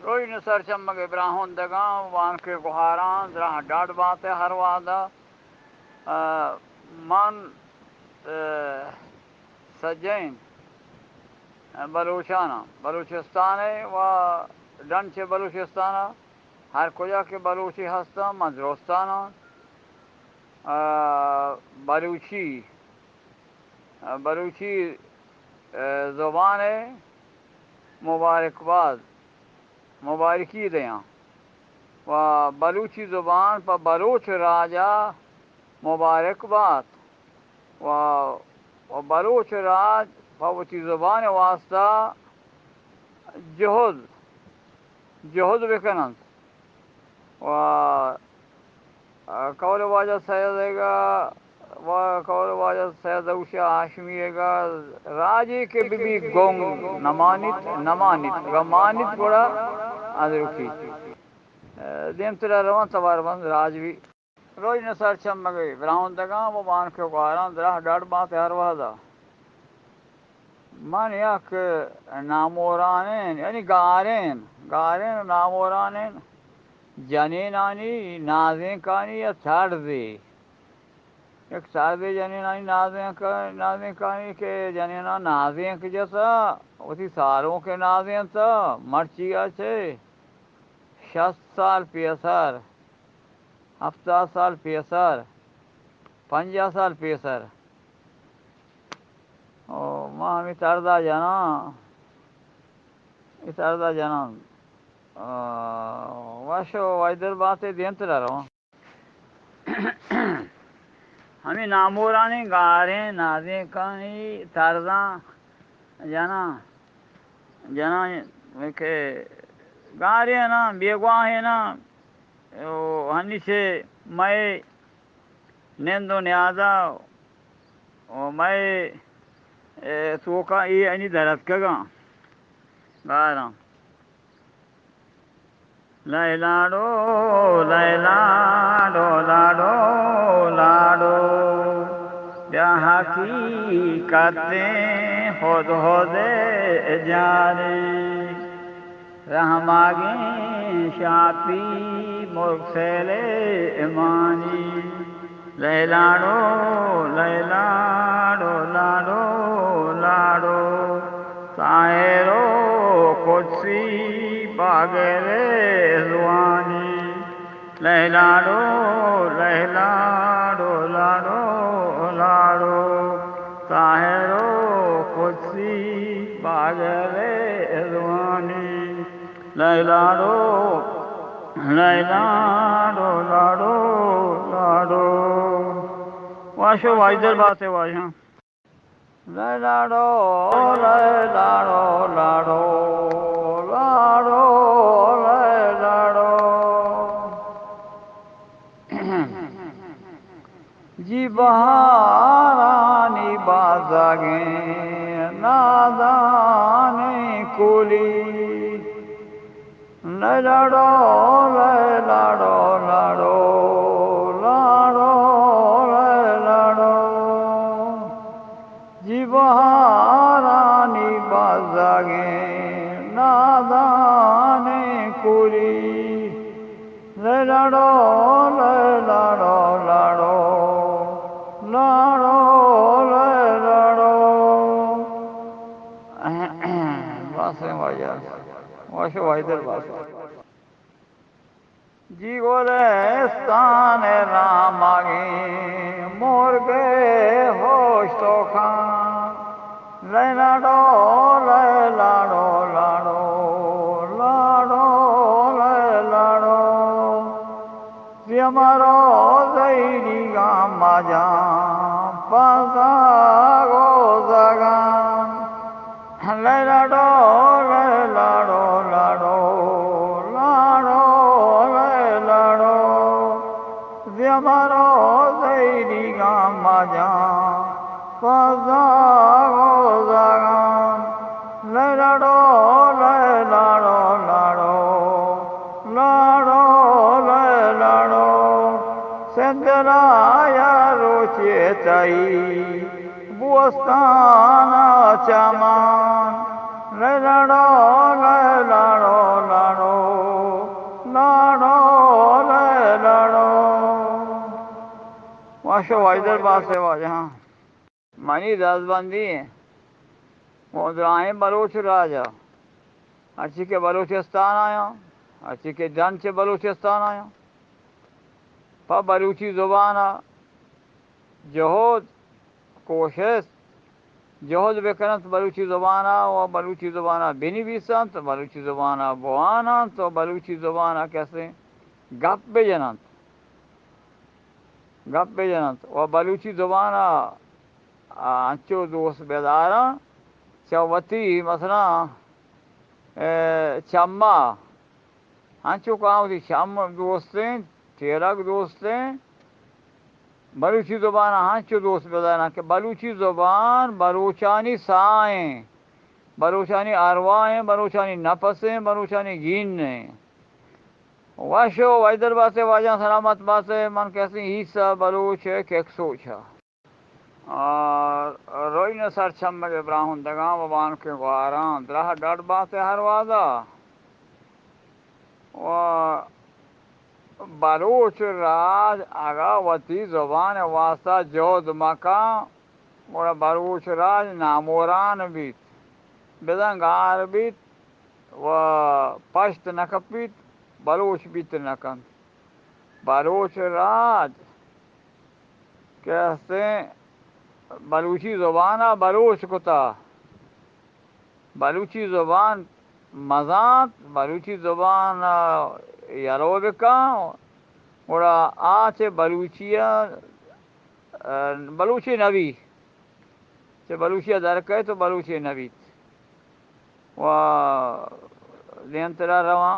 रोई न सर चमगे ब्राह्मण दगा वान के गुहारा जरा डाट बात है हर वादा मन सज्जैन बलूचाना बलूचिस्तान है व डंच बलूचिस्तान हर कुजा के बलूची हस्ता मजरोस्ताना बलूची बलूची ज़ुबान है मुबारकबाद मुबारकी दें व बलूची ज़ुबान पर बलूच राजा मुबारकबाद व बलूच राज पवची ज़ुबान वास्ता जहद जहद विकनंद व कौल वाजा सैदेगा व कौल वाजा सैदौशा हाशमीगा राजे के बिबी गोंग नमानित नमानित गमानित बड़ा अदरुखी देम तेरा रवान तवार बंद राजवी रोज न सर चमगे ब्राह्मण दगा वो मान के गारा दरा डाट बात हर वादा मन यक नामोरानेन यानी गारेन गारेन नामोरानेन जनीनानी नाज़ें कानी या छाड़दे एक छाड़दे जनीनानी नाज़ें कानी के जनीना नाज़ें के जैसा उसी सारों के नाज़ें तो मर्चिया छे 60 साल पेसर 70 साल पेसर 50 साल पेसर ओ माँ इतारदा जना वाशो वाइदर बातें देंत रहो हमें नामोरानी गारे नादे कहीं तारदा जना जना के गारे है ना बेगवा है ना हनी से मैं नेंदो न्यादा ओ मैं तो का ये अनि दरद कगा गारा लैलाडो लैलाडो लाडो लाडो ब्याह की करते हो दे जारे रहमागे शापी मुर्सेले इमानी लैलाडो लैलाडो लाडो लाडो साहेरो कुर्सी बागरे जुआनी लैलाडो लैलाडो लाडो लाडो साहेरो कुर्सी बागरे जुआनी लैलाडो लैलाडो लाडो लाडो वाशो वाइदर बात है वाशा लैलाडो लैलाडो लाडो लाडो लैलाडो जी बहारानी बाजागे नादानी कुली लैलाडो लैलाडो लाडो लाडो लैलाडो जी बहारानी बाजागे नादानी कुली लैलाडो लैलाडो लाडो लाडो लैलाडो बासें वाजा वाशो वाइदर बासा जी गोलेस्तान रामागे मोर गए होश तो खान लैलाडो लैलाडो लाडो लाडो लैलाडो हमारो ज़ैरी गामा जा पासा गो जगा लैलाडो लैलाडो लाडो लाडो लैलाडो हमारो ज़ैरी गामा जा पासा गो जगा लैलाडो लैलाडो लाडो लाडो लैलाडो संदराया रोचे ताई बुस्ताना चमान लैलाडो लैलाडो लाडो वाशो वाइदर बात है वाज हाँ मनी दसबंदी वो आए बलोच राजा अची के बलूचिस्तान आया अची के जन से बलूचिस्तान आया पर बलूची ज़ुबान जहोद कोशिश जहोद बेकनत बलूची ज़ुबान और बलूची ज़ुबान बिनी बीसंत बलूची ज़ुबान बुआना तो बलूची ज़ुबान कैसे गप्पे जनंत और बलूची ज़ुबान अंचो दोस्त बेदारा चौवती मसला चम्मा अंचो कहाँ थी शम दोस्तें तेरक दोस्तें बलूची ज़ुबान हांचो दोस्त बेदारा के बलूची ज़ुबान बलूचानी साएं बलूचानी अरवाएं बलूचानी नफसें बलूचानी गीनें वाशो वाइदर बासे वाजा सलामत बासे मन कैसे ईसा बलूच केक सोचा और रोई न सर छम के ब्राह्मण दगा बान के वारां द्राह डर बासे हर वादा व बलूच राज आगावती ज़ुबान वास्ता जोध मका और बलूच राज नामोरान बीत बेदंगार बीत व पश्त नकपीत बलूच बीत नकन बलूच राज कैसे बलूची ज़ुबान बलूच कुता बलूची ज़ुबान मजात बलूची ज़ुबान यरोबिका और आचे बलूचिया बलूची नबी से बलूचिया दरके तो बलूची नबी व नियंत्रण रवा